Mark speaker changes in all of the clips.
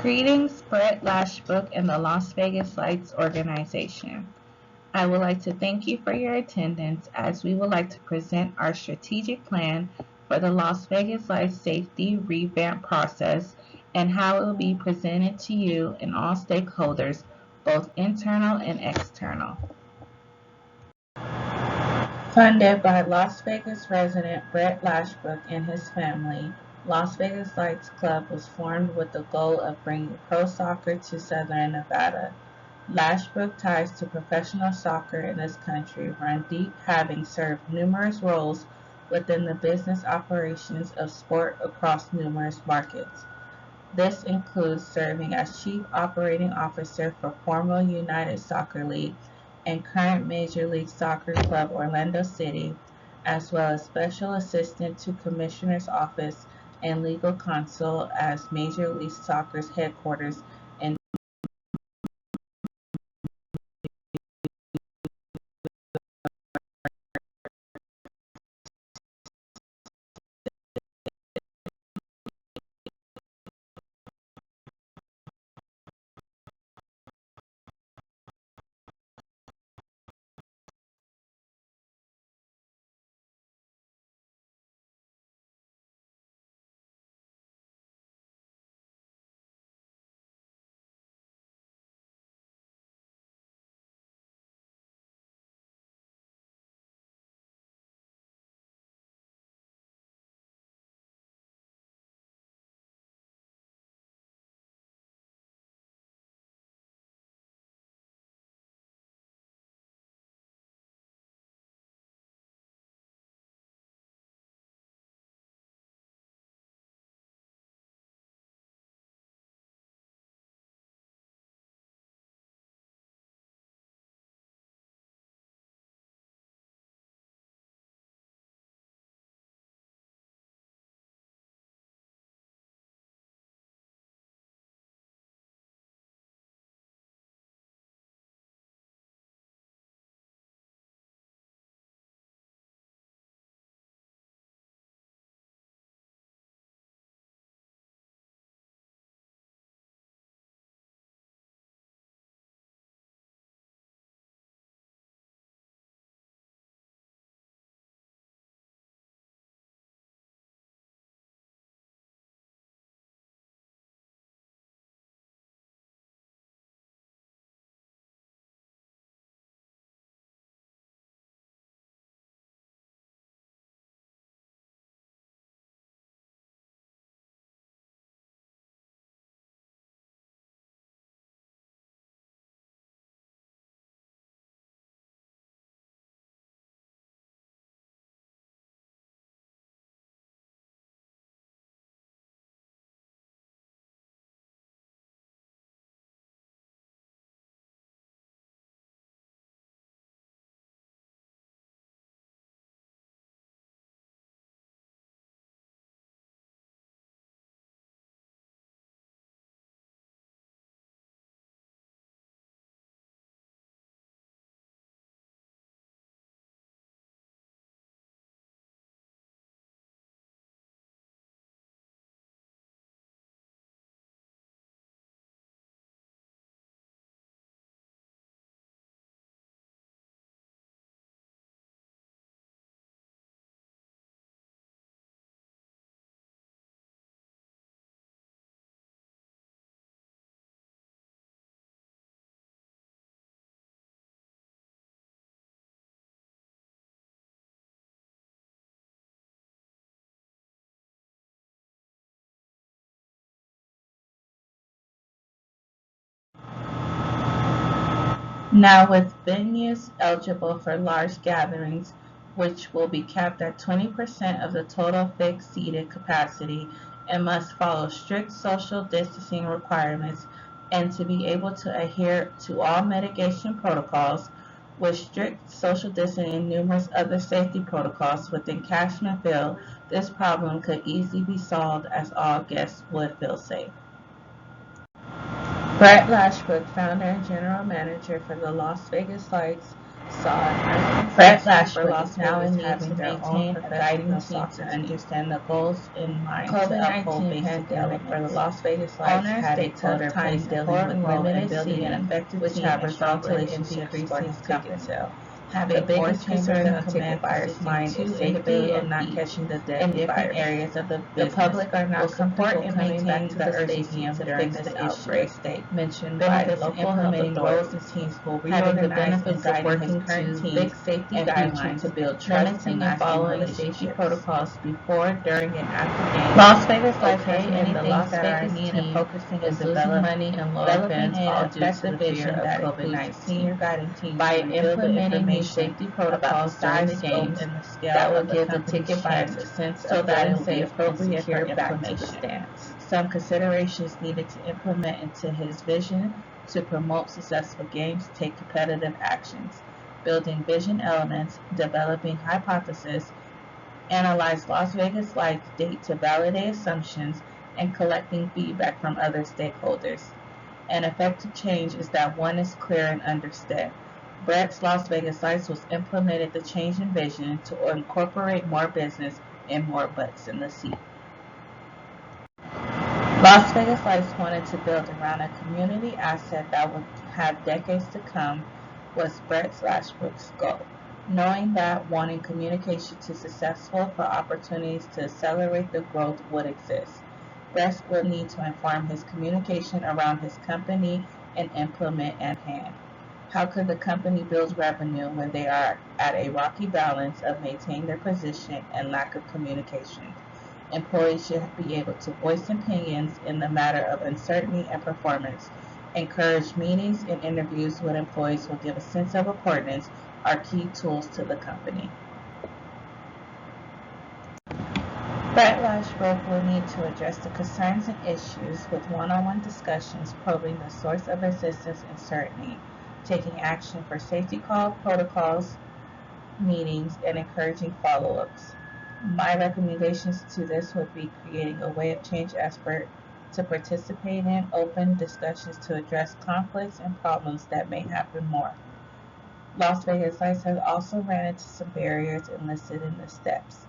Speaker 1: Greetings, Brett Lashbrook and the Las Vegas Lights organization. I would like to thank you for your attendance as we would like to present our strategic plan for the Las Vegas Lights safety revamp process and how it will be presented to you and all stakeholders, both internal and external. Funded by Las Vegas resident Brett Lashbrook and his family, Las Vegas Lights Club was formed with the goal of bringing pro soccer to Southern Nevada. Lashbrook ties to professional soccer in this country run deep, having served numerous roles within the business operations of sport across numerous markets. This includes serving as Chief Operating Officer for former United Soccer League and current Major League Soccer club Orlando City, as well as Special Assistant to Commissioner's Office and Legal Counsel as Major League Soccer's headquarters in now with venues eligible for large gatherings, which will be capped at 20% of the total fixed seated capacity and must follow strict social distancing requirements and to be able to adhere to all mitigation protocols with strict social distancing and numerous other safety protocols within Cashman Field, this problem could easily be solved as all guests would feel safe. Brett Lashbrook, founder and general manager for the Las Vegas Lights, saw an urgent Brett Lashbrook is now in need to maintain a guiding team to understand the goals in mind to uphold basic elements. For the Las Vegas Lights had a tough time dealing with limited building an effective team which resulted in decreasing ticket sales. Having more chambers in ticket buyers' mind is safety and not catching the deadly virus. Areas of the public are now comfortable coming back to the stadium during this outbreak. Mentioned by local implementing roles and teams will reorganize and guiding his current team safety guidelines to build trust and following safety protocols before, during, and after games. Las Vegas Lights has many things that are in need of focusing on losing money and low events all due to the fear of COVID-19. By implementing these safety protocols during the games that will give the ticket buyers a sense of what it will be appropriate for implementation. Some considerations needed to implement into his vision to promote successful games, take competitive actions, building vision elements, developing hypotheses, analyze Las Vegas Lights data to validate assumptions, and collecting feedback from other stakeholders. An effective change is that one is clear and understood. Brett's Las Vegas Lights was implemented the change in vision to incorporate more business and more butts in the seat. Las Vegas Lights wanted to build around a community asset that would have decades to come was Brett Lashbrook's goal. Knowing that wanting communication to successful for opportunities to accelerate the growth would exist. Brett will need to inform his communication around his company and implement at hand. How could the company build revenue when they are at a rocky balance of maintaining their position and lack of communication? Employees should be able to voice opinions in the matter of uncertainty and performance. Encourage meetings and interviews with employees will give a sense of importance are key tools to the company. Brett Lashbrook will need to address the concerns and issues with one-on-one discussions, probing the source of resistance and uncertainty, taking action for safety protocols, meetings, and encouraging follow-ups. My recommendations to this would be creating a way of change expert to participate in open discussions to address conflicts and problems that may happen more. Las Vegas Lights has also ran into some barriers listed in the steps.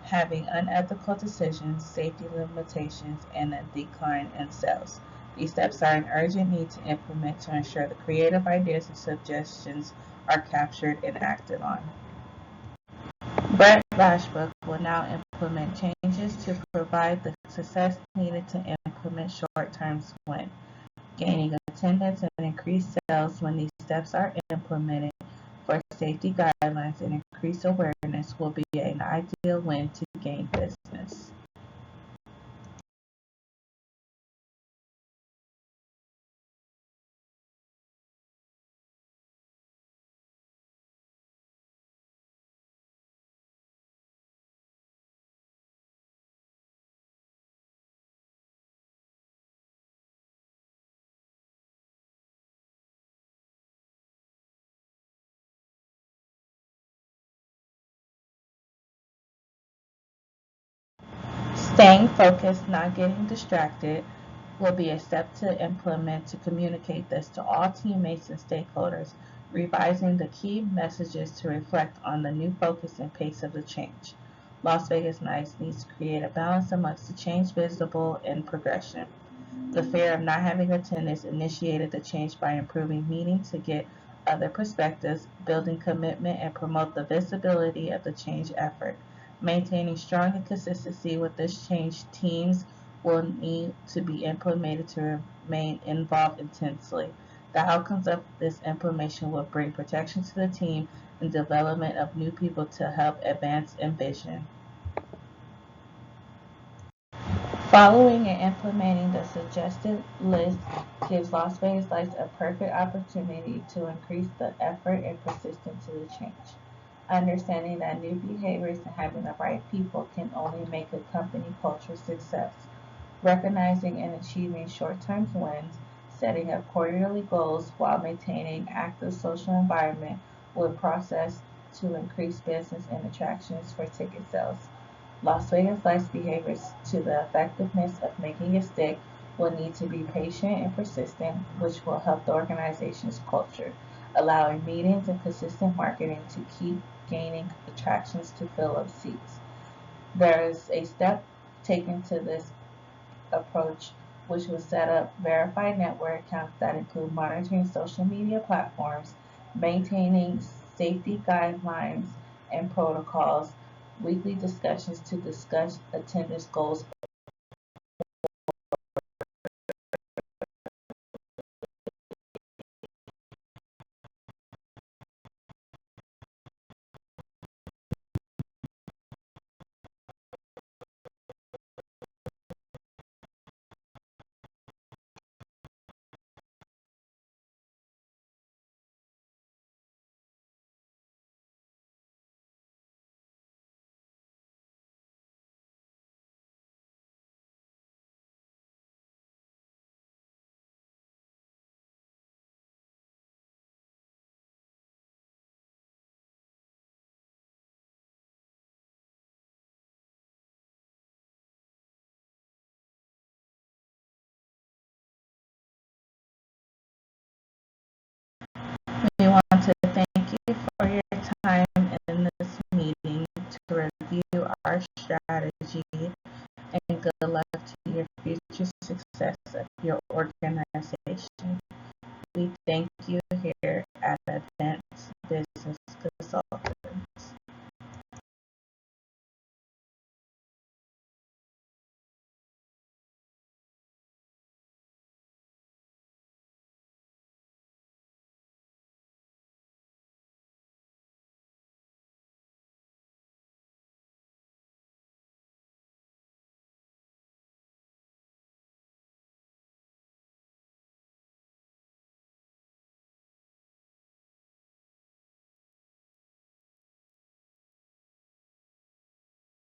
Speaker 1: Having unethical decisions, safety limitations, and a decline in sales. These steps are an urgent need to implement to ensure the creative ideas and suggestions are captured and acted on. Brett Lashbrook will now implement changes to provide the success needed to implement short-term win. Gaining attendance and increased sales when these steps are implemented for safety guidelines and increased awareness will be an ideal win to gain business. Staying focused, not getting distracted, will be a step to implement to communicate this to all teammates and stakeholders, revising the key messages to reflect on the new focus and pace of the change. Las Vegas Lights needs to create a balance amongst the change visible and progression. The fear of not having attendance initiated the change by improving meetings to get other perspectives, building commitment, and promote the visibility of the change effort. Maintaining strong consistency with this change, teams will need to be implemented to remain involved intensely. The outcomes of this implementation will bring protection to the team and development of new people to help advance vision. Following and implementing the suggested list gives Las Vegas Lights a perfect opportunity to increase the effort and persistence to the change. Understanding that new behaviors and having the right people can only make a company culture success. Recognizing and achieving short-term wins, setting up quarterly goals while maintaining active social environment will process to increase business and attractions for ticket sales. Las Vegas Lights behaviors to the effectiveness of making it stick will need to be patient and persistent, which will help the organization's culture. allowing meetings and consistent marketing to keep gaining attractions to fill up seats. There is a step taken to this approach, which will set up verified network accounts that include monitoring social media platforms, maintaining safety guidelines and protocols, weekly discussions to discuss attendance goals. We want to thank you for your time in this meeting to review our strategy, and good luck to